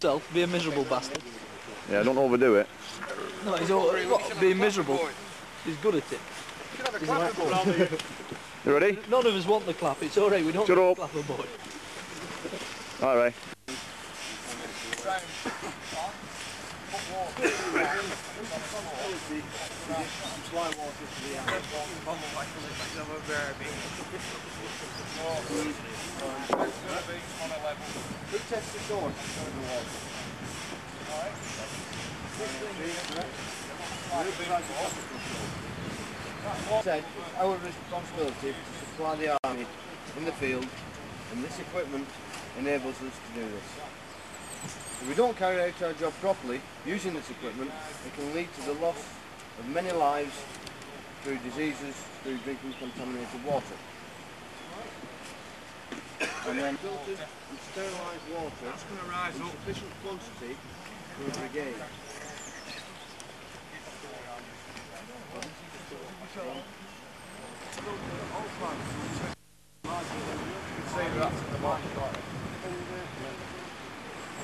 Self, be a miserable bastard. Yeah, don't overdo it. No, he's all being miserable. He's good at it. He's the right boy. You ready? None of us want the clap. It's all right. We don't want the clap, boy. All right. Who tests the sword? Said it's our responsibility to supply the army in the field, and this equipment enables us to do this. If we don't carry out our job properly using this equipment, it can lead to the loss of many lives through diseases through drinking contaminated water. And then filtered and sterilised water in sufficient quantity for a brigade.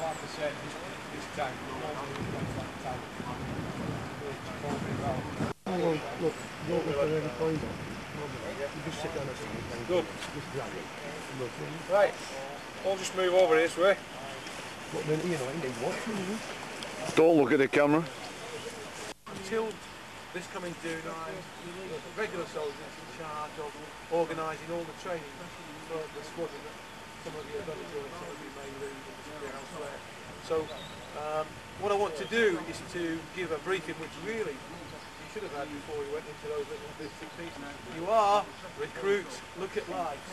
Like I said, this tank will normally be that tank. Look, don't look at any point. You just sit down and see. Good. Just drag it. Look, Right, I'll just move over this way. but then, you know, it needs watching, isn't it? Don't look at the camera. Until this coming due now, regular soldiers in charge of organising all the training for the squadron that some of you have done it, and some of you may lose and disappear elsewhere. So what I want to do is to give a briefing which really you should have had before we went into those little bits and pieces. You are recruits, look at lives.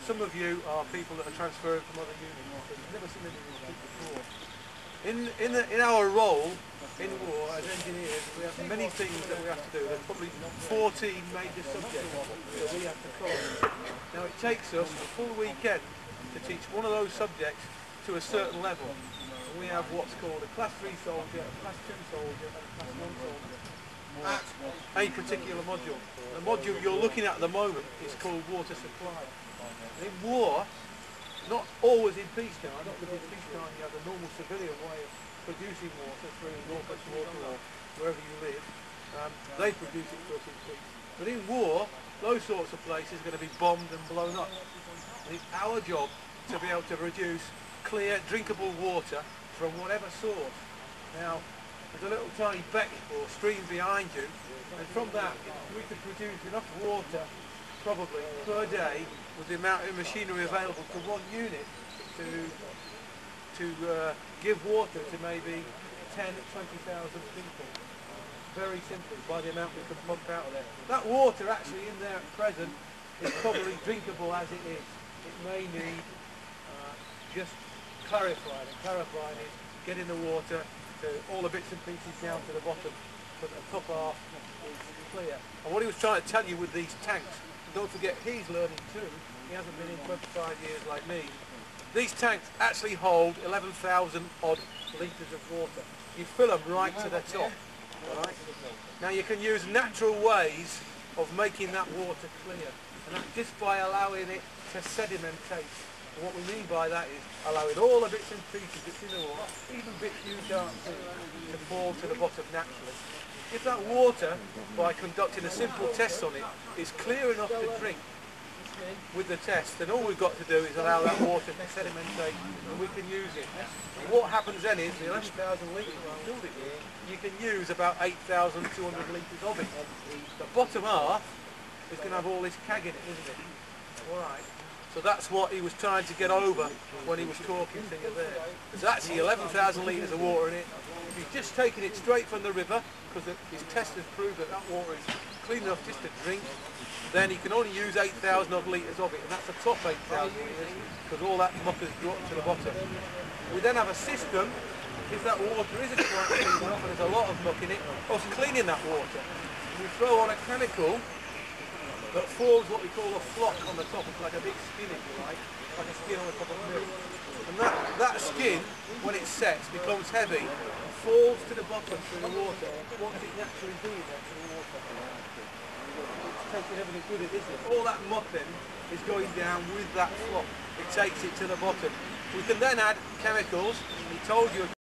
Some of you are people that are transferred from other units, so you've never seen any recruit before. In our role in war as engineers, we have many things that we have to do. There's probably 14 major subjects that we have to cover. Now it takes us a full weekend to teach one of those subjects to a certain level. And we have what's called a class 3 soldier, a class 2 soldier and a class 1 soldier at a particular module. The module you're looking at the moment is called water supply. In war, not always in peacetime, not because in peacetime you have a normal civilian way of producing water through Northwest Water or wherever you live. They produce it for us in peace. But in war, those sorts of places are going to be bombed and blown up. And it's our job to be able to produce clear, drinkable water from whatever source. Now, there's a little tiny beck or stream behind you, and from that we could produce enough water probably per day with the amount of machinery available to one unit to give water to maybe 10, 20,000 people. Very simply, by the amount we can pump out of there. That water actually in there at present is probably drinkable as it is. It may need just clarifying, and clarifying is getting the water to all the bits and pieces down to the bottom so that the top half is clear. And what he was trying to tell you with these tanks, don't forget he's learning too, he hasn't been in 25 years like me. These tanks actually hold 11,000 odd litres of water. You fill them right to the top. Right? Now you can use natural ways of making that water clear, and that's just by allowing it to sedimentate. And what we mean by that is allowing all the bits and pieces that's in the water, even bits you can't see, to fall to the bottom naturally. If that water, by conducting a simple test on it, is clear enough to drink with the test, then all we've got to do is allow that water to sedimentate and we can use it. And what happens then is the 11,000 litres we filled it with, you can use about 8,200 litres of it. The bottom half is going to have all this keg in it, isn't it? Alright. So that's what he was trying to get over when he was talking to you there. There's actually 11,000 litres of water in it. If he's just taken it straight from the river, because his test has proved that that water is clean enough just to drink, then he can only use 8,000 odd litres of it, and that's the top 8,000 litres, because all that muck has dropped to the bottom. We then have a system, if that water isn't quite clean enough and there's a lot of muck in it, of cleaning that water. We throw on a chemical that forms what we call a flock on the top. It's like a big skin, if you like a skin on the top of milk. And that skin, when it sets, becomes heavy, falls to the bottom through the water. What does it naturally do then to the water? It's taking everything with it, isn't it? All that muck then is going down with that flock. It takes it to the bottom. We can then add chemicals. He told you